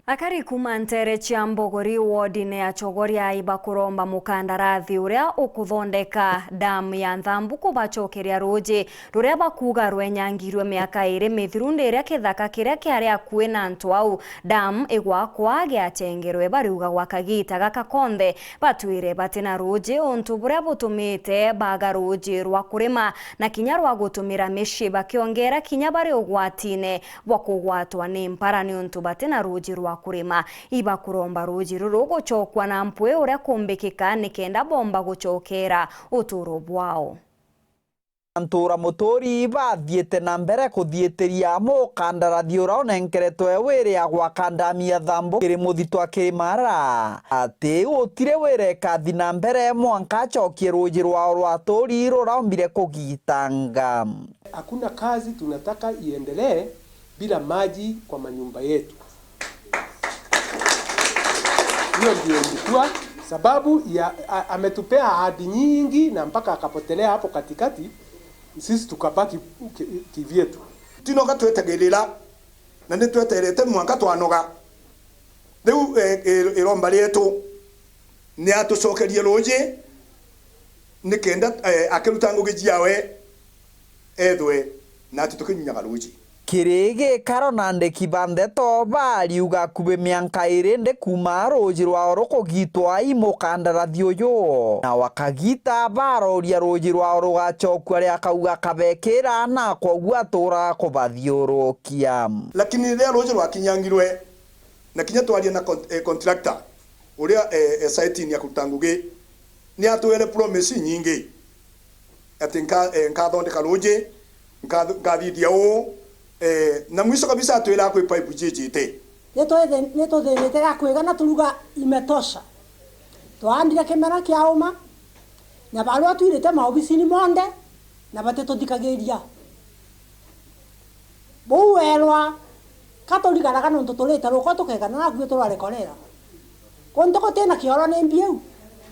Akari kuma Ntere cia Mbogori wodine ya Chogoria iba kuromba mukandarathi uria ukuthondeka damu ya Nthambu kubacokeria ruji ruria bakuga rwenyangirwe miaka iri mithiru ndiria kithaka kiria kiari akuwi na antu au damu igwakwa giatengerwe bariuga gwakagita gakakonthe batwire batina ruji untu buria butumite baga ruji rwa kurima na kinya rwa gutumira mishi bakiongera kinya bari ugwatine bwa kugwatwa ni mpara ni untu batina ruji rwa kurima iba kuromba ruji ruru gucokwa na mpwe uria kumbikika nikenda bomba gucokera uturo bwao. Antura motori bathiete na mbere kuthieteria mukandarathi uria unenkeretwe wiri ya gwakandamia Nthambu kiri muthitwa Kirimara ati gutire wire kathi na mbere mwanka acokie ruji rwao rwa tori ruraumbire kugitanga. Hakuna kazi tunataka iendelee bila maji kwa manyumba yetu. Hiyo ndio ilikuwa sababu ya ametupea ahadi nyingi na mpaka akapotelea hapo katikati, sisi tukabaki kivyetu. Tinoga twetegerera na nitweterete mwanka twanoga riu iromba rietu ni atucokerie ruji nikenda akiruta ngugi jiawe ethwe na tutukinyaga ruji kirege karonande kibande to bariuga kube mianka irende kuma ruji rwao rukugitwa imukandarathi uyu na wakagita baroria ruji rwao rugacokwa ria kauga kabekira na kogua tura kubathiurukia. Lakini ria ruji rwakinyangirwe na kinya twaria na contractor uria site ni akuruta ngugi ni atwere promise nyingi ati nkathondeka ruji ngathidia u na mwisho kabisa atwira kwi pipe jijite neto thenete kwigana turuga imetosha twandire kimera kia uma na baru atwirite maobisini monde na bateto dikageria bowerwa katolika na kana ntotoleta roko tukegana na gwe tolare kolera kontoko tena kioro ne mbiu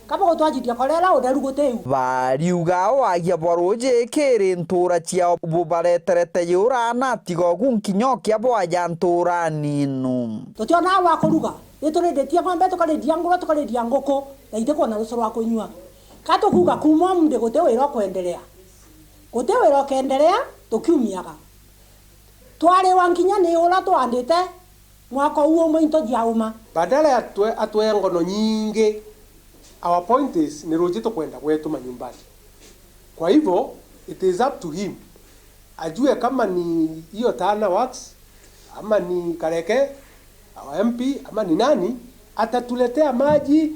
kaba gotwajitia kolera odarugoteu bariuga wagia boruji kiri ntura cia bubareterete yura na tigo gunkinyokia bwaja ntura ninu totiona wa kuruga itoredetia ngombe tukaredia ngoro tukaredia ngoko na ite kona rusoro wa kunywa kato kuga kuma mde gotewera kuendelea gotewera kuendelea tukiumiaga tware wankinya ni ora twandite mwaka uo mwinto jauma badala ya atwe ngono nyingi. Our point is ni ruji kwenda kwetu manyumbani. Kwa hivyo it is up to him. Ajue kama ni hiyo Tana Works ama ni Kareke au MP ama ni nani atatuletea maji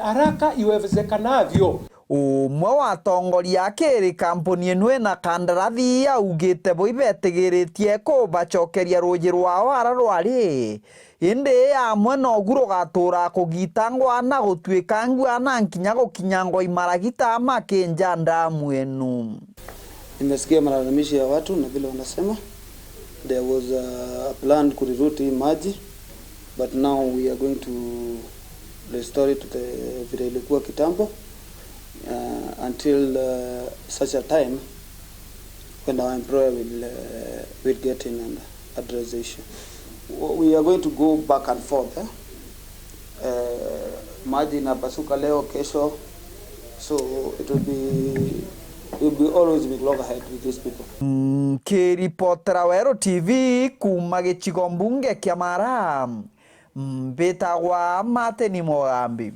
haraka iwezekanavyo. Umwe wa tongoria kiri kampuni eno na kandarathi augite boibetegeritie ko bacokeria ruji rwao ara rwari inde amwe no guro gatura kugitangwa na gutwika ngwa na nkinya gukinyangwa imaragita makenja ndamu enu. Nimesikia malalamishi ya watu na vile wanasema there was a plan kurirute maji, but now we are going to restore it to the vile ilikuwa kitambo until such a time when our employer will get in and address the issue. We are going to go back and forth. Maji na pasuka leo kesho, so it will always be loggerhead with these people. Kiripotera Wero TV kuma gicigo mbunge kia Mara mbetagwa Mateni Mogambi.